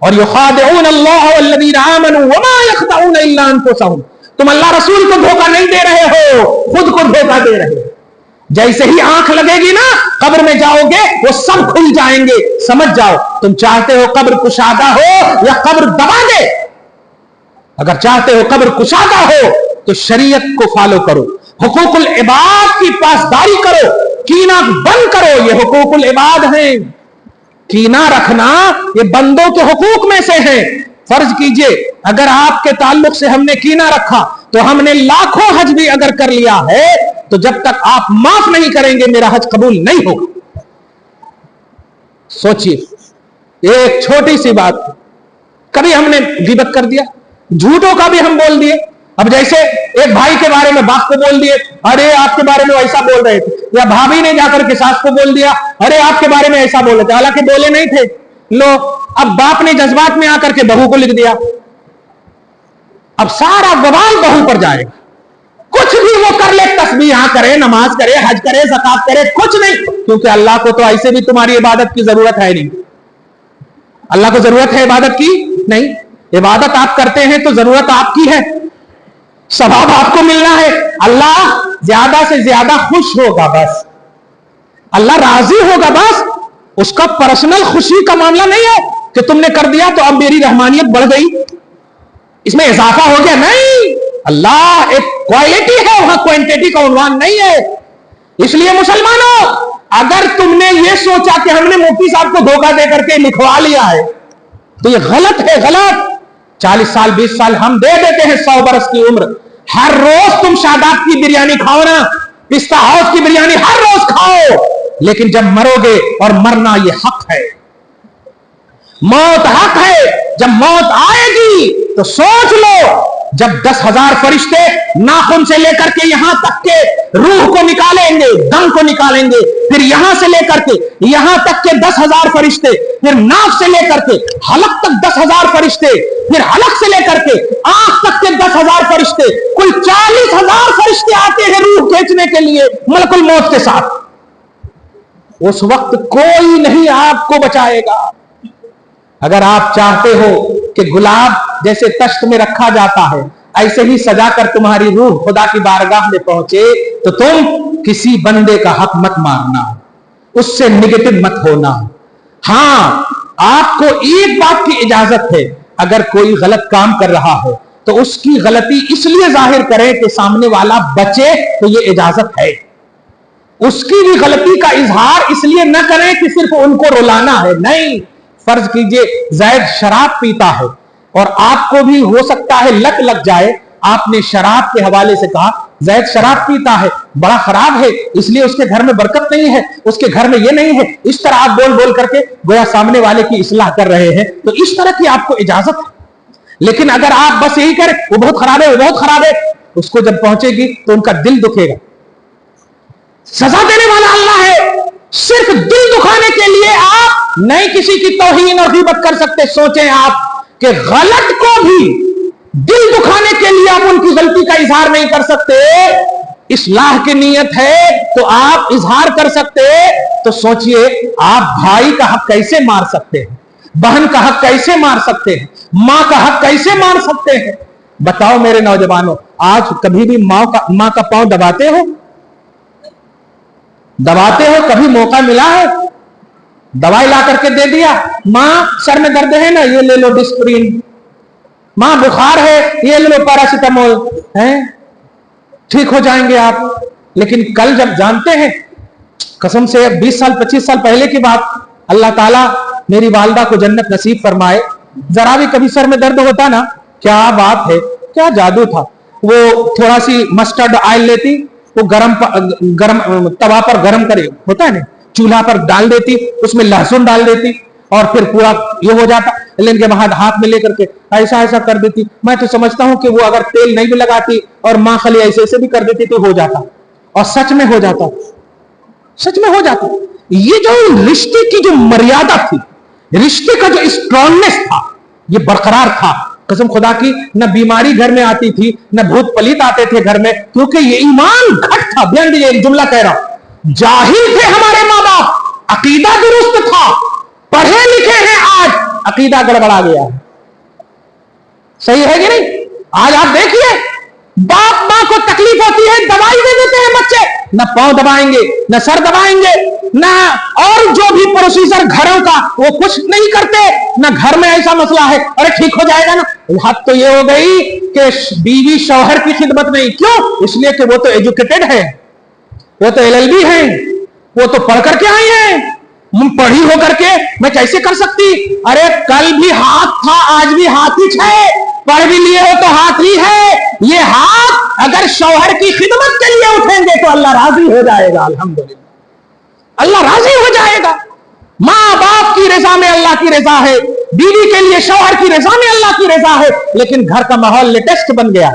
A: और युखादिऊन अल्लाह वल्लज़ीना आमनू वमा यखदऊन इल्ला अनफुसहुम, तुम अल्लाह रसूल को धोखा नहीं दे रहे हो, खुद को धोखा दे रहे हो। जैसे ही आंख लगेगी ना, कब्र में जाओगे, वो सब खुल जाएंगे, समझ जाओ। तुम चाहते हो कब्र कुशादा हो या कब्र दबा दे? अगर चाहते हो कब्र कुशादा हो तो शरीयत को फॉलो करो, हुकूकुल इबाद की पासदारी करो, कीना बंद करो। ये हुकूकुल इबाद हैं, कीना रखना ये बंदों के हुकूक में से है। फर्ज कीजिए अगर आपके ताल्लुक से हमने कीना रखा तो हमने लाखों हज भी अगर कर लिया है तो जब तक आप माफ नहीं करेंगे मेरा हज कबूल नहीं होगा। सोचिए, एक छोटी सी बात, कभी हमने गिबत कर दिया, झूठों का भी हम बोल दिए। अब जैसे एक भाई के बारे में बाप को बोल दिए, अरे आपके बारे में ऐसा बोल रहे थे, या भाभी ने जाकर के सास को बोल दिया, अरे आपके बारे में ऐसा बोल रहे थे, हालांकि बोले नहीं थे। लो, अब बाप ने जज्बात में आकर के बहू को लिख दिया, अब सारा बवाल बहू पर जाएगा। कुछ भी वो कर ले, तस्बीह करे, नमाज करे, हज करे, ज़कात करे, कुछ नहीं, क्योंकि अल्लाह को तो ऐसे भी तुम्हारी इबादत की जरूरत है नहीं। अल्लाह को जरूरत है इबादत की नहीं, इबादत आप करते हैं तो जरूरत आपकी है, सवाब आपको मिलना है। अल्लाह ज्यादा से ज्यादा खुश होगा, बस अल्लाह राजी होगा, बस उसका पर्सनल खुशी का मामला नहीं है कि तुमने कर दिया तो अब मेरी रहमानियत बढ़ गई, इसमें इजाफा हो गया। नहीं, अल्लाह एक क्वालिटी है, वहां क्वांटिटी का उन्वान नहीं है। इसलिए मुसलमानों, अगर तुमने ये सोचा कि हमने मुफ्ती साहब को धोखा दे करके लिखवा लिया है तो ये गलत है, गलत। 40 साल 20 साल हम दे देते हैं, 100 बरस की उम्र। हर रोज तुम शादाब की बिरयानी खाओ ना, पिस्ता हाउस की बिरयानी हर रोज खाओ, लेकिन जब मरोगे, और मरना ये हक है, मौत हक है। जब मौत आएगी तो सोच लो, जब 10,000 फरिश्ते नाखून से लेकर के यहां तक के रूह को निकालेंगे, दम को निकालेंगे, फिर यहां से लेकर के यहां तक के 10,000 फरिश्ते, फिर नाक से लेकर के हलक तक 10,000 फरिश्ते, फिर हलक से लेकर के आंख तक के 10,000 फरिश्ते, कुल 40,000 फरिश्ते आते हैं रूह खींचने के लिए मलकुल मौत के साथ। उस वक्त कोई नहीं आपको बचाएगा। अगर आप चाहते हो कि गुलाब जैसे तश्त में रखा जाता है ऐसे ही सजाकर तुम्हारी रूह खुदा की बारगाह में पहुंचे, तो तुम किसी बंदे का हक मत मारना, उससे निगेटिव मत होना। हां, आपको एक बात की इजाजत है, अगर कोई गलत काम कर रहा हो तो उसकी गलती इसलिए जाहिर करें कि सामने वाला बचे, तो ये इजाजत है। उसकी भी गलती का इजहार इसलिए न करें कि सिर्फ उनको रुलाना है, नहीं। फर्ज कीजिए जैद शराब पीता है और आपको भी हो सकता है लत लग जाए, आपने शराब के हवाले से कहा जैद शराब पीता है, बड़ा खराब है, इसलिए उसके घर में बरकत नहीं है, उसके घर में ये नहीं है, इस तरह आप बोल बोल करके गोया सामने वाले की इस्लाह कर रहे हैं, तो इस तरह की आपको इजाजत है। लेकिन अगर आप बस यही करें वो बहुत खराब है, वो बहुत खराब है, उसको जब पहुंचेगी तो उनका दिल दुखेगा। सजा देने वाला अल्लाह है, सिर्फ दिल दुखाने के लिए आप नहीं किसी की तौहीन और गीबत कर सकते। सोचें आप कि गलत को भी दिल दुखाने के लिए आप उनकी गलती का इजहार नहीं कर सकते, इस्लाह की नीयत है तो आप इजहार कर सकते। तो सोचिए आप भाई का हक कैसे मार सकते हैं, बहन का हक कैसे मार सकते हैं, मां का हक कैसे मार सकते हैं? बताओ मेरे नौजवानों, आज कभी भी मां का पांव दबाते हो? दबाते हो? कभी मौका मिला है? दवाई ला करके दे दिया, मां सर में दर्द है ना, ये ले लो डिस्प्रिन, मां बुखार है, ये ले लो पैरासिटामोल, है ठीक हो जाएंगे आप। लेकिन कल जब जानते हैं, कसम से 20 साल 25 साल पहले की बात, अल्लाह ताला मेरी वालिदा को जन्नत नसीब फरमाए, जरा भी कभी सर में दर्द होता ना, क्या बात है, क्या जादू था, वो थोड़ा सी मस्टर्ड ऑयल लेती, वो गरम तवा पर गरम करे होता है ना, चूल्हा पर डाल देती, उसमें लहसुन डाल देती और फिर पूरा ये हो जाता, लेकिन के बाद हाथ में लेकर के ऐसा ऐसा कर देती। मैं तो समझता हूं कि वो अगर तेल नहीं भी लगाती और मां खाली ऐसे ऐसे भी कर देती तो हो जाता, और सच में हो जाता, सच में हो जाता। ये जो रिश्ते की जो मर्यादा थी, रिश्ते का जो स्ट्रांगनेस था, ये बरकरार था। कसम खुदा की, न बीमारी घर में आती थी, न भूत पलीत आते थे घर में, क्योंकि ये ईमान घट था। ध्यान दीजिए, एक जुमला कह रहा हूं, जाहिल थे हमारे माँ बाप, अकीदा दुरुस्त था, पढ़े लिखे हैं, आज अकीदा गड़बड़ा गया है। सही है कि नहीं? आज आप देखिए, बाप मां को तकलीफ होती है, दवाई दे देते हैं बच्चे, न पांव दबाएंगे, न सर दबाएंगे, न और जो भी प्रोसीजर घरों का वो कुछ नहीं करते, न घर में ऐसा मसला है अरे ठीक हो जाएगा ना। हद तो ये हो गई कि बीवी शौहर की खिदमत नहीं, क्यों? इसलिए कि वो तो एजुकेटेड है, वो तो LLB है, वो तो पढ़ करके आई है, पढ़ी हो करके मैं कैसे कर सकती? अरे कल भी हाथ था, आज भी हाथ ही है, पढ़ भी लिए हो तो हाथ ही है। ये हाथ अगर शौहर की खिदमत के लिए उठेंगे तो अल्लाह राजी हो जाएगा। अल्हम्दुलिल्लाह, अल्लाह राजी हो जाएगा। माँ बाप की रजा में अल्लाह की रजा है, बीवी के लिए शौहर की रजा में अल्लाह की रजा है। लेकिन घर का माहौल लेटेस्ट बन गया,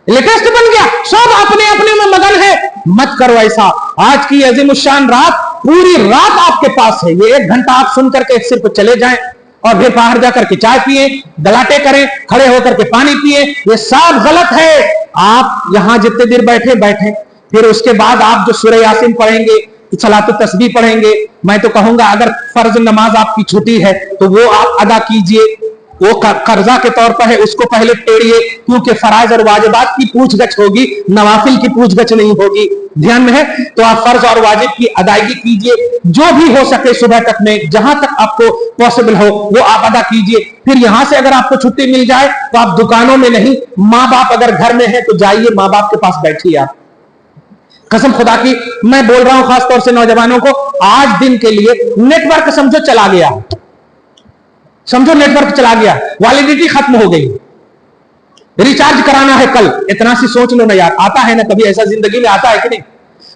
A: लेटेस्ट बन गया, सब अपने अपने में मगन है। मत करो ऐसा। आज की अजीमुशान रात, पूरी रात आपके पास है, ये 1 घंटा आप सुन करके सिर्फ चले जाएं और फिर बाहर जाकर के चाय पिए, गलाटे करें, खड़े होकर के पानी पिए, ये सब गलत है। आप यहां जितने देर बैठे बैठे, फिर उसके बाद आप जो सूरह यासीन पढ़ेंगे, सलात तस्बीह पढ़ेंगे, मैं तो कहूंगा अगर फर्ज नमाज आपकी छुट्टी है तो वो आप अदा कीजिए, वो कर्जा के तौर पर है, उसको पहले फेड़िए, क्योंकि फराइज और वाजिबात की पूछगछ होगी, नवाफिल की पूछगछ नहीं होगी। ध्यान में है? तो आप फर्ज और वाजिब की अदायगी कीजिए, जो भी हो सके सुबह तक में, जहां तक आपको पॉसिबल हो वो आप अदा कीजिए। फिर यहां से अगर आपको छुट्टी मिल जाए तो आप दुकानों में नहीं, माँ बाप अगर घर में है तो जाइए, माँ बाप के पास बैठिए। आप कसम खुदा की मैं बोल रहा हूं, खासतौर से नौजवानों को, आज दिन के लिए नेटवर्क समझो चला गया, समझो नेटवर्क चला गया, वैलिडिटी खत्म हो गई, रिचार्ज कराना है कल, इतना सी सोच लो ना यार। आता है ना कभी ऐसा, जिंदगी में आता है कि नहीं?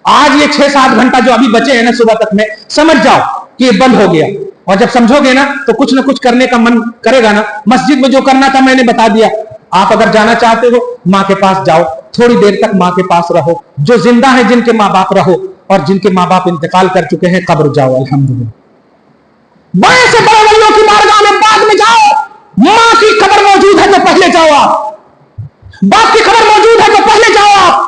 A: आज ये 6-7 घंटा जो अभी बचे हैं ना सुबह तक में, समझ जाओ कि ये बंद हो गया। और जब समझोगे ना तो कुछ ना कुछ करने का मन करेगा ना। मस्जिद में जो करना था मैंने बता दिया, आप अगर जाना चाहते हो माँ के पास जाओ, थोड़ी देर तक माँ के पास रहो, जो जिंदा है जिनके माँ बाप रहो, और जिनके माँ बाप इंतकाल कर चुके हैं कब्र जाओ। अल्हम्दुलिल्लाह, बड़े से बड़े वलियों की बारगाह में बाद में जाओ, माँ की खबर मौजूद है तो पहले जाओ आप, बाप की खबर मौजूद है तो पहले जाओ आप,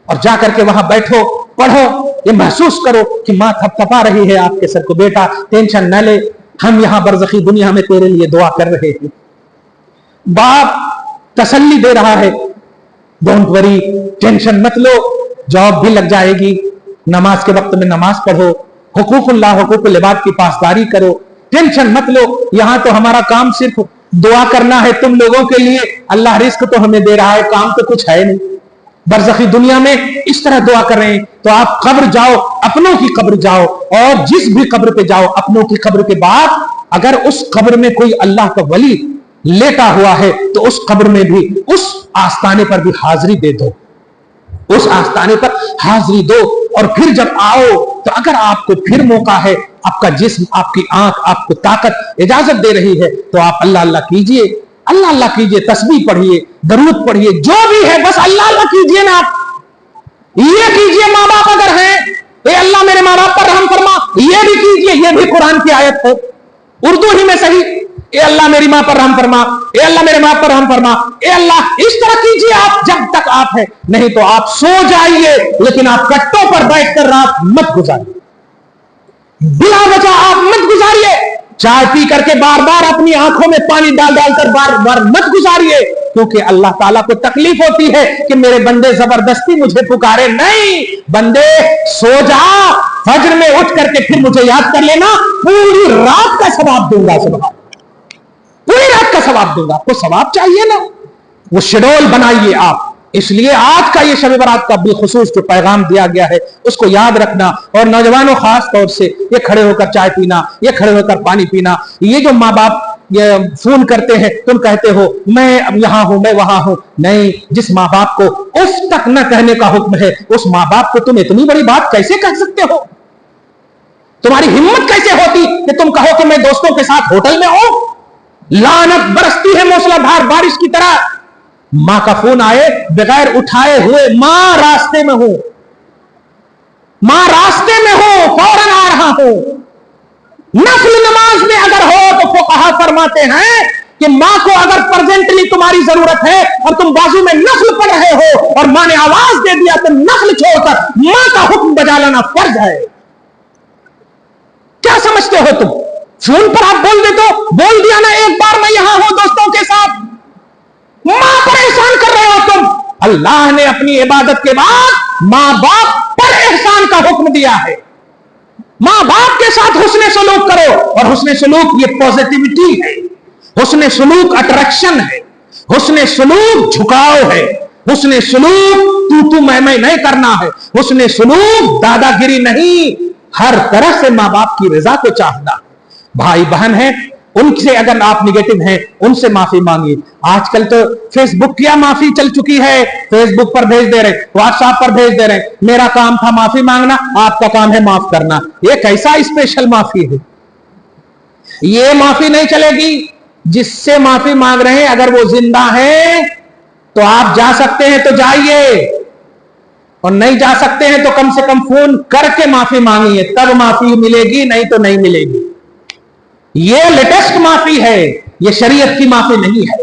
A: और जाकर के वहां बैठो, पढ़ो, ये महसूस करो कि माँ थपथपा रही है आपके सर को, बेटा टेंशन न ले, हम यहां बरज़खी दुनिया में तेरे लिए दुआ कर रहे हैं। बाप तसल्ली दे रहा है, डोंट वरी, टेंशन मत लो, जॉब भी लग जाएगी, नमाज के वक्त में नमाज पढ़ो, हुकूकुल्लाह हुकूकुल इबाद की पासदारी करो, टेंशन मत लो। यहां तो हमारा काम सिर्फ दुआ करना है तुम लोगों के लिए, अल्लाह रिस्क तो हमें दे रहा है, काम तो कुछ है नहीं। बरज़खी दुनिया में इस तरह दुआ कर रहे हैं, तो आप कब्र जाओ, अपनों की कब्र जाओ, और जिस भी कब्र पे जाओ, अपनों की कब्र के बाद अगर उस कब्र में कोई अल्लाह का वली लेटा हुआ है तो उस कब्र में भी, उस आस्ताने पर भी हाजिरी दे दो, उस आस्ताने पर हाजिरी दो। और फिर जब आओ तो अगर आपको फिर मौका है, आपका जिस्म, आपकी आंख आपको ताकत इजाजत दे रही है, तो आप अल्लाह अल्लाह कीजिए, अल्लाह अल्लाह कीजिए, तस्बीह पढ़िए, दरूद पढ़िए, जो भी है बस अल्लाह अल्लाह कीजिए ना। आप ये कीजिए, माँ बाप अगर हैं, ए अल्लाह मेरे माँ बाप पर रहम फरमा, ये भी कीजिए, ये भी कुरान की आयत है, उर्दू ही में सही, اے اللہ میری ماں پر رحم فرما, اے اللہ میرے ماں پر رحم فرما, اے اللہ اس طرح کیجیے آپ جب تک آپ ہیں, نہیں تو آپ سو جائیے لیکن آپ کٹوں پر بیٹھ کر رات مت گزاریے, بلا وجہ آپ مت گزاریے. چائے پی کر کے بار بار اپنی آنکھوں میں پانی ڈال ڈال کر بار بار مت گزاریے, کیونکہ اللہ تعالیٰ کو تکلیف ہوتی ہے کہ میرے بندے زبردستی مجھے پکارے. نہیں بندے سو جا, فجر میں اٹھ کر کے پھر مجھے یاد کر لینا, پوری رات کا ثواب دوں گا. سبحان, پوری رات کا ثواب دوں گا. آپ کو ثواب چاہیے نا, وہ شیڈول بنائیے آپ. اس لیے آج کا یہ شب برات کا بالخصوص جو پیغام دیا گیا ہے اس کو یاد رکھنا. اور نوجوانوں خاص طور سے یہ کھڑے ہو کر چائے پینا, یہ کھڑے ہو کر پانی پینا, یہ جو ماں باپ یہ فون کرتے ہیں تم کہتے ہو میں یہاں ہوں میں وہاں ہوں, نہیں, جس ماں باپ کو اس تک نہ کہنے کا حکم ہے اس ماں باپ کو تم اتنی بڑی بات کیسے کہہ سکتے ہو؟ تمہاری ہمت کیسے ہوتی کہ تم کہو کہ میں دوستوں کے ساتھ ہوٹل میں ہوں؟ لعنت برستی ہے موسلادھار بارش کی طرح. ماں کا فون آئے بغیر اٹھائے ہوئے, ماں راستے میں ہوں, ماں راستے میں ہوں, فوراً آ رہا ہوں. نفل نماز میں اگر ہو تو فقہا فرماتے ہیں کہ ماں کو اگر پرزنٹلی تمہاری ضرورت ہے اور تم بازو میں نفل پڑھ رہے ہو اور ماں نے آواز دے دیا تو نفل چھوڑ کر ماں کا حکم بجا لانا فرض ہے. کیا سمجھتے ہو تم؟ فون پر آپ بول دیتے ہو, بول دیا نا ایک بار میں یہاں ہوں دوستوں کے ساتھ, ماں پر احسان کر رہے ہو تم. اللہ نے اپنی عبادت کے بعد ماں باپ پر احسان کا حکم دیا ہے. ماں باپ کے ساتھ حسن سلوک کرو, اور حسن سلوک یہ پوزیٹیوٹی ہے, حسن سلوک اٹریکشن ہے, حسن سلوک جھکاؤ ہے, حسن سلوک تو میں نہیں کرنا ہے, حسن سلوک دادا گیری نہیں, ہر طرح سے ماں باپ کی رضا کو چاہنا. بھائی بہن ہیں ان سے اگر آپ نگیٹو ہیں ان سے معافی مانگیے. آج کل تو فیس بک کیا معافی چل چکی ہے, فیس بک پر بھیج دے رہے, واٹس ایپ پر بھیج دے رہے, میرا کام تھا معافی مانگنا, آپ کا کام ہے معاف کرنا. یہ کیسا اسپیشل معافی ہے؟ یہ معافی نہیں چلے گی. جس سے معافی مانگ رہے ہیں اگر وہ زندہ ہیں تو آپ جا سکتے ہیں تو جائیے, اور نہیں جا سکتے ہیں تو کم سے کم فون کر کے معافی مانگیے, تب معافی ملے گی, نہیں تو نہیں ملے گی. یہ لیٹسٹ معافی ہے, یہ شریعت کی معافی نہیں ہے.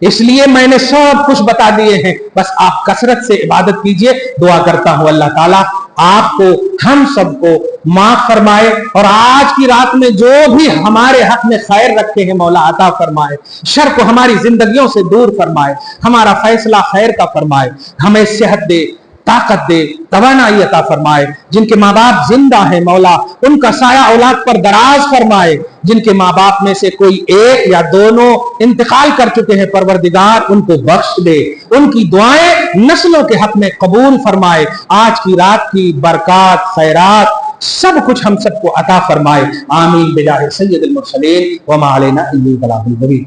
A: اس لیے میں نے سب کچھ بتا دیے ہیں, بس آپ کثرت سے عبادت کیجئے. دعا کرتا ہوں اللہ تعالیٰ آپ کو ہم سب کو معاف فرمائے, اور آج کی رات میں جو بھی ہمارے حق میں خیر رکھتے ہیں مولا عطا فرمائے, شر کو ہماری زندگیوں سے دور فرمائے, ہمارا فیصلہ خیر کا فرمائے, ہمیں صحت دے, طاقت دے, توانائی عطا فرمائے. جن کے ماں باپ زندہ ہیں مولا ان کا سایہ اولاد پر دراز فرمائے, جن کے ماں باپ میں سے کوئی ایک یا دونوں انتقال کر چکے ہیں پروردگار ان کو بخش دے, ان کی دعائیں نسلوں کے حق میں قبول فرمائے. آج کی رات کی برکات خیرات سب کچھ ہم سب کو عطا فرمائے. آمین بجاہ سید المرسلین وما علینا الا البلاغ المبین.